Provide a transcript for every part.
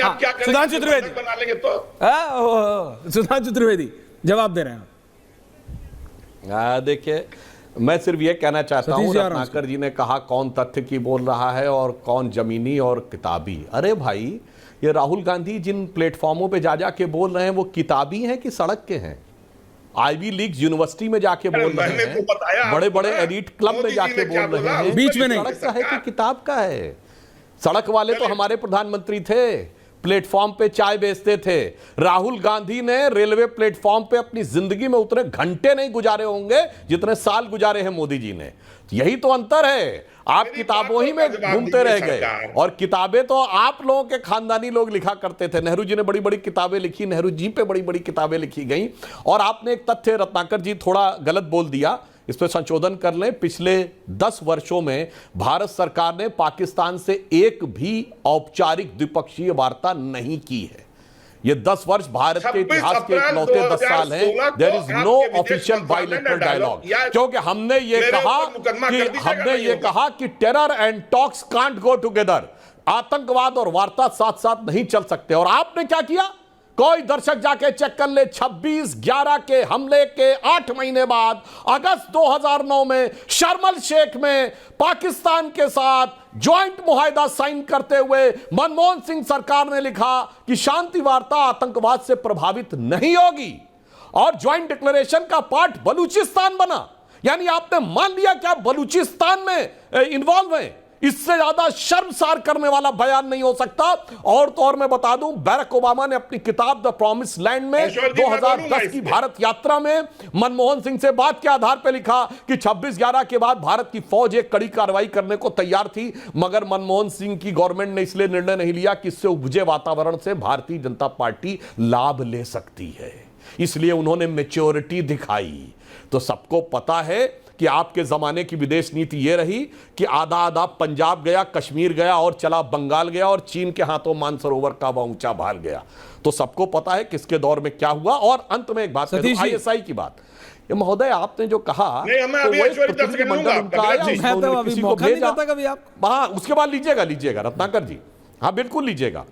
आप क्या करेंगे? सुधांशु त्रिवेदी बना लेंगे तो सुधांशु त्रिवेदी जवाब दे रहे हैं। देखिए, मैं सिर्फ ये कहना चाहता हूँ, सतीश जी आ रहा हूं रत्नाकर जी ने कहा कौन तथ्य की बोल रहा है और कौन जमीनी और किताबी। अरे भाई, ये राहुल गांधी जिन प्लेटफॉर्मों पे जा के बोल रहे हैं वो किताबी हैं कि सड़क के हैं? आईवी लीग यूनिवर्सिटी में जाके बोल रहे हैं, बड़े बड़े एलीट क्लब में जाके बोल रहे हैं, बीच में नहीं। सड़क का है कि किताब का है? सड़क वाले तो हमारे प्रधानमंत्री थे, प्लेटफॉर्म पे चाय बेचते थे। राहुल गांधी ने रेलवे प्लेटफॉर्म पे अपनी जिंदगी में उतने घंटे नहीं गुजारे होंगे जितने साल गुजारे हैं मोदी जी ने। यही तो अंतर है। आप किताबों ही में घूमते रह गए, और किताबें तो आप लोगों के खानदानी लोग लिखा करते थे। नेहरू जी ने बड़ी बड़ी किताबें लिखी, नेहरू जी पे बड़ी बड़ी किताबें लिखी गई। और आपने एक तथ्य, रत्नाकर जी, थोड़ा गलत बोल दिया, इस पर संशोधन कर लें। पिछले 10 वर्षों में भारत सरकार ने पाकिस्तान से एक भी औपचारिक द्विपक्षीय वार्ता नहीं की है। ये 10 वर्ष भारत के इतिहास के इकलौते 10 साल हैं। There is no official bilateral dialogue, क्योंकि हमने ये कहा कि terror and talks can't go together. आतंकवाद और वार्ता साथ साथ नहीं चल सकते। और आपने क्या किया? कोई दर्शक जाके चेक कर ले, 26/11 के हमले के 8 महीने बाद अगस्त 2009 में शर्म एल शेख में पाकिस्तान के साथ ज्वाइंट मुआहदा साइन करते हुए मनमोहन सिंह सरकार ने लिखा कि शांति वार्ता आतंकवाद से प्रभावित नहीं होगी, और ज्वाइंट डिक्लेरेशन का पार्ट बलूचिस्तान बना। यानी आपने मान लिया कि आप बलूचिस्तान में इन्वॉल्व हैं। इससे ज्यादा शर्मसार करने वाला बयान नहीं हो सकता। और तो और मैं बता दूं, बैरक ओबामा ने अपनी किताब द प्रॉमिस लैंड में 2010 की भारत यात्रा में मनमोहन सिंह से बात के आधार पर लिखा कि 26/11 के बाद भारत की फौज एक कड़ी कार्रवाई करने को तैयार थी, मगर मनमोहन सिंह की गवर्नमेंट ने इसलिए निर्णय नहीं लिया कि इससे उपजे वातावरण से भारतीय जनता पार्टी लाभ ले सकती है, इसलिए उन्होंने मैच्योरिटी दिखाई। तो सबको पता है कि आपके जमाने की विदेश नीति यह रही कि आधा आधा पंजाब गया, कश्मीर गया और चला बंगाल गया, और चीन के हाथों मानसरोवर का ऊंचा भाल गया। तो सबको पता है किसके दौर में क्या हुआ। और अंत में एक बात, आईएसआई की बात, ये महोदय आपने जो कहा, तो वो एक प्रतिनिधिमंडल उनका आया, किसी को भेजा। उसके बाद लीजिएगा रत्नाकर जी, हाँ बिल्कुल लीजिएगा।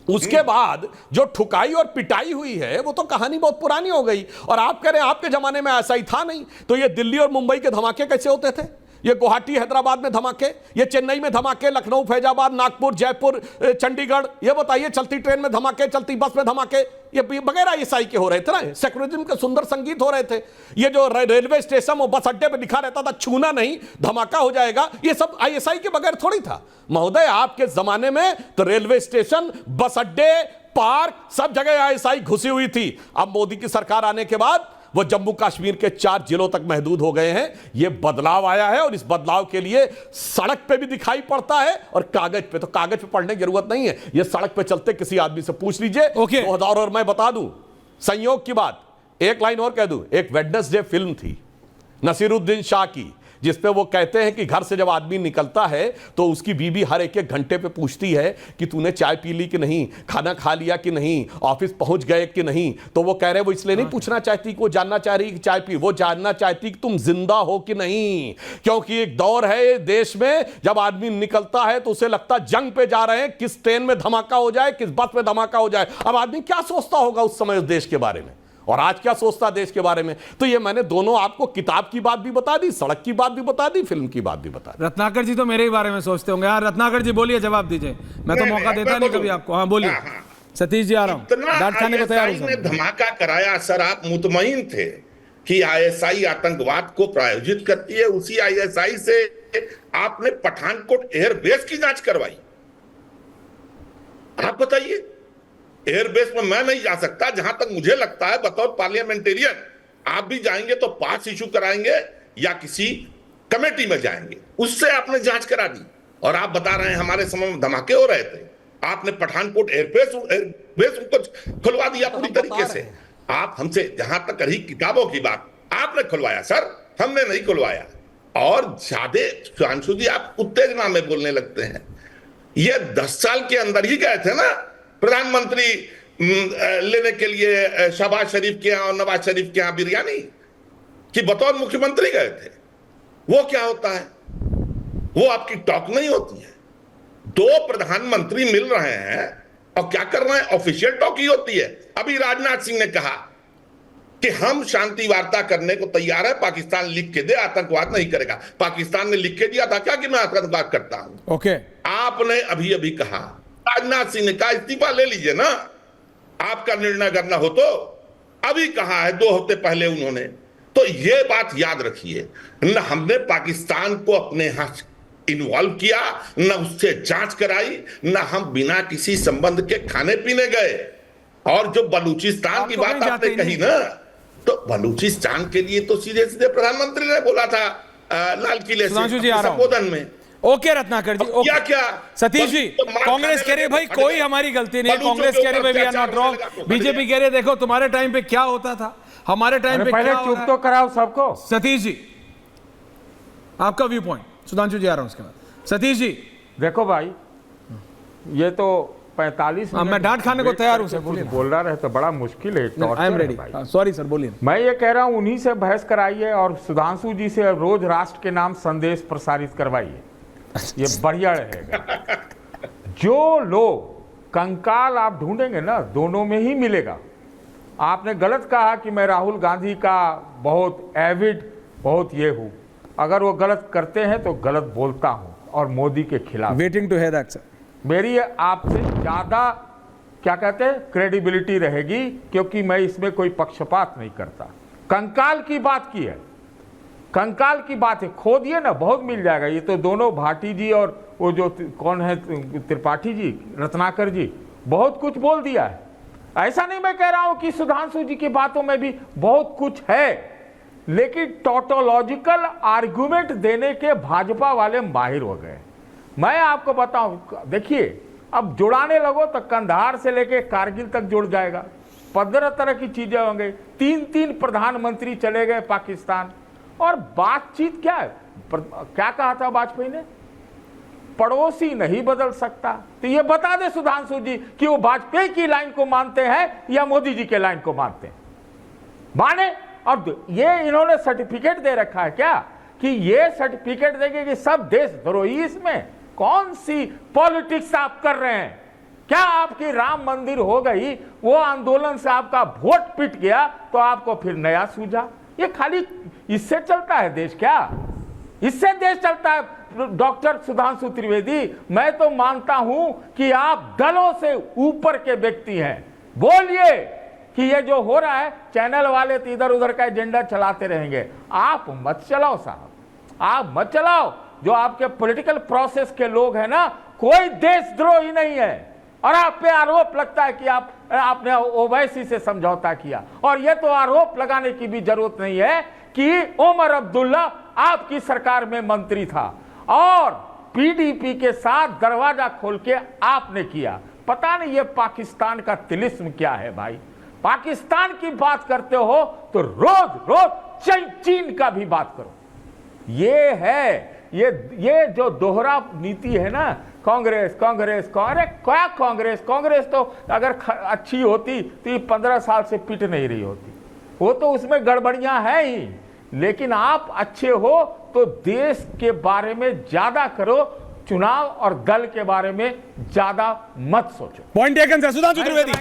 उसके बाद जो ठुकाई और पिटाई हुई है वो तो कहानी बहुत पुरानी हो गई। और आप कह रहे हैं आपके जमाने में ऐसा ही था नहीं, तो ये दिल्ली और मुंबई के धमाके कैसे होते थे? ये गुवाहाटी हैदराबाद में धमाके, ये चेन्नई में धमाके, लखनऊ फैजाबाद नागपुर जयपुर चंडीगढ़, ये बताइए चलती ट्रेन में धमाके, चलती बस में धमाके, ये बगैर आईएसआई के हो रहे थे ना। सेक्युलरिज्म के सुंदर संगीत हो रहे थे। ये जो रेलवे स्टेशन और बस अड्डे पे लिखा रहता था छूना नहीं, धमाका हो जाएगा, ये सब आईएसआई के बगैर थोड़ी था महोदय। आपके जमाने में तो रेलवे स्टेशन, बस अड्डे, पार्क, सब जगह आईएसआई घुसी हुई थी। अब मोदी की सरकार आने के बाद वो जम्मू कश्मीर के 4 जिलों तक महदूद हो गए हैं। ये बदलाव आया है, और इस बदलाव के लिए सड़क पे भी दिखाई पड़ता है और कागज पे। तो कागज पे पढ़ने की जरूरत नहीं है, ये सड़क पे चलते किसी आदमी से पूछ लीजिए। 2000, और मैं बता दूं संयोग की बात, एक लाइन और कह दूं, एक वेडनेसडे फिल्म थी नसीरुद्दीन शाह की, जिसपे वो कहते हैं कि घर से जब आदमी निकलता है तो उसकी बीवी हर एक घंटे पे पूछती है कि तूने चाय पी ली कि नहीं, खाना खा लिया कि नहीं, ऑफिस पहुंच गए कि नहीं। तो वो कह रहे वो इसलिए नहीं पूछना चाहती कि वो जानना चाह रही कि चाय पी, वो जानना चाहती कि तुम जिंदा हो कि नहीं। क्योंकि एक दौर है देश में जब आदमी निकलता है तो उसे लगता जंग पे जा रहे हैं, किस ट्रेन में धमाका हो जाए, किस बस में धमाका हो जाए। अब आदमी क्या सोचता होगा उस समय देश के बारे में, और आज क्या सोचता देश के बारे में। तो ये मैंने दोनों आपको किताब की बात भी बता दी, सड़क की बात भी बता दी, फिल्म की बात भी बता दी। रत्नाकर जी तो मेरे ही बारे में सोचते होंगे यार। रत्नाकर जी बोलिए, जवाब दीजिए, मैं तो मौका देता नहीं कभी आपको। हाँ बोलिए। सतीश जी आ रहा हूं, डांट खाने को तैयार हूं। धमाका कराया सर, आप मुतमईन थे कि आईएसआई आतंकवाद को प्रायोजित करती है। उसी आईएसआई से आपने पठानकोट एयरबेस की जांच करवाई। आप बताइए, एयरबेस में मैं नहीं जा सकता, जहां तक मुझे लगता है बतौर पार्लियामेंटेरियन आप भी जाएंगे तो पास इशू कराएंगे या किसी कमेटी में जाएंगे, उससे आपने जांच करा दी। और आप बता रहे हैं हमारे समय में धमाके हो रहे थे, आपने पठानकोट एयरबेस उनको खुलवा दिया पूरी तरीके से। आप हमसे, जहां तक रही किताबों की बात, आपने खुलवाया सर, हमने नहीं खुलवाया। और ज्यादा सुधांशु जी आप उत्तेजना में बोलने लगते हैं। ये 10 साल के अंदर ही गए थे ना प्रधानमंत्री लेने के लिए शहबाज शरीफ के यहां और नवाज शरीफ के यहां बिरयानी कि बतौर मुख्यमंत्री गए थे। वो क्या होता है, वो आपकी टॉक नहीं होती है। 2 प्रधानमंत्री मिल रहे हैं और क्या कर रहे हैं? ऑफिशियल टॉक ही होती है। अभी राजनाथ सिंह ने कहा कि हम शांति वार्ता करने को तैयार है, पाकिस्तान लिख के दे, आतंकवाद नहीं करेगा। पाकिस्तान ने लिख के दिया था क्या कि मैं आतंकवाद करता हूं? ओके, आपने अभी अभी कहा, राजनाथ सिंह ने कहा इस्तीफा ले लीजिए ना, आपका निर्णय करना हो तो। अभी कहा है 2 हफ्ते पहले उन्होंने। तो ये बात याद रखिए, न हमने पाकिस्तान को अपने यहां इन्वॉल्व किया, न उससे जांच कराई, न हम बिना किसी संबंध के खाने पीने गए। और जो बलूचिस्तान की बात आपने कही ना, तो बलूचिस्तान के लिए तो सीधे सीधे प्रधानमंत्री ने बोला था लाल किले से संबोधन में। ओके रत्नाकर जी, क्या क्या सतीश जी, कांग्रेस कह रही है भाई कोई हमारी गलती नहीं, कांग्रेस कह रही है we are not wrong, BJP कह रही है देखो तुम्हारे टाइम पे क्या होता था, हमारे टाइम पे पहले चुप तो कराओ सबको। सतीश जी आपका व्यू पॉइंट, सुधांशु जी आ रहा हूं उसके बाद। सतीश जी देखो भाई, ये तो 45 मिनट मैं डांट खाने को तैयार हूं सर, बोलिए। बोल रहा रहे तो बड़ा मुश्किल है। I am ready, sorry sir, बोलिए। मैं ये कह रहा हूं उन्हीं से बहस कराइए और सुधांशु जी से रोज राष्ट्र के नाम संदेश प्रसारित करवाइए, ये बढ़िया रहेगा। जो लोग कंकाल आप ढूंढेंगे ना, दोनों में ही मिलेगा। आपने गलत कहा कि मैं राहुल गांधी का बहुत एविड, बहुत ये हूं। अगर वो गलत करते हैं तो गलत बोलता हूं और मोदी के खिलाफ। Waiting to hear that sir. मेरी आपसे ज्यादा क्या कहते हैं क्रेडिबिलिटी रहेगी, क्योंकि मैं इसमें कोई पक्षपात नहीं करता। कंकाल की बात की है, कंकाल की बात है, खोदिए ना, बहुत मिल जाएगा। ये तो दोनों भाटी जी और वो जो कौन है त्रिपाठी जी, रत्नाकर जी, बहुत कुछ बोल दिया है। ऐसा नहीं मैं कह रहा हूं कि सुधांशु जी की बातों में भी बहुत कुछ है, लेकिन टोटोलॉजिकल आर्गुमेंट देने के भाजपा वाले माहिर हो गए। मैं आपको बताऊं, देखिए अब जुड़ाने लगो तो कंधार से लेके कारगिल तक जुड़ जाएगा। 15 तरह की चीजें होंगे। 3 प्रधानमंत्री चले गए पाकिस्तान, और बातचीत क्या है? क्या कहा था वाजपेयी ने? पड़ोसी नहीं बदल सकता। तो ये बता दे सुधांशु जी कि वो वाजपेयी की लाइन को मानते हैं या मोदी जी के लाइन को मानते हैं? माने। और ये इन्होंने सर्टिफिकेट दे रखा है क्या कि ये सर्टिफिकेट देंगे कि सब देशद्रोही? इसमें कौन सी पॉलिटिक्स आप कर रहे हैं? क्या आपकी राम मंदिर हो गई, वो आंदोलन से आपका वोट पिट गया तो आपको फिर नया सूझा? ये खाली इससे चलता है देश क्या? इससे देश चलता है? डॉक्टर सुधांशु त्रिवेदी, मैं तो मानता हूं कि आप दलों से ऊपर के व्यक्ति हैं। बोलिए कि ये जो हो रहा है, चैनल वाले तो इधर उधर का एजेंडा चलाते रहेंगे। आप मत चलाओ साहब, आप मत चलाओ। जो आपके पॉलिटिकल प्रोसेस के लोग हैं ना, कोई देशद्रोही नहीं है। और आप पे आरोप लगता है कि आपने ओवैसी से समझौता किया, और ये तो आरोप लगाने की भी जरूरत नहीं है कि उमर अब्दुल्ला आपकी सरकार में मंत्री था और पीडीपी के साथ दरवाजा खोल के आपने किया। पता नहीं ये पाकिस्तान का तिलिस्म क्या है भाई। पाकिस्तान की बात करते हो तो रोज रोज चीन का भी बात करो। ये है ये जो दोहरा नीति है ना, कांग्रेस कांग्रेस अरे क्या कांग्रेस? कांग्रेस तो अगर अच्छी होती तो ये 15 साल से पिट नहीं रही होती। वो तो उसमें गड़बड़ियां हैं ही, लेकिन आप अच्छे हो तो देश के बारे में ज्यादा करो, चुनाव और दल के बारे में ज्यादा मत सोचो। Point taken sir. Sudhanshu Trivedi.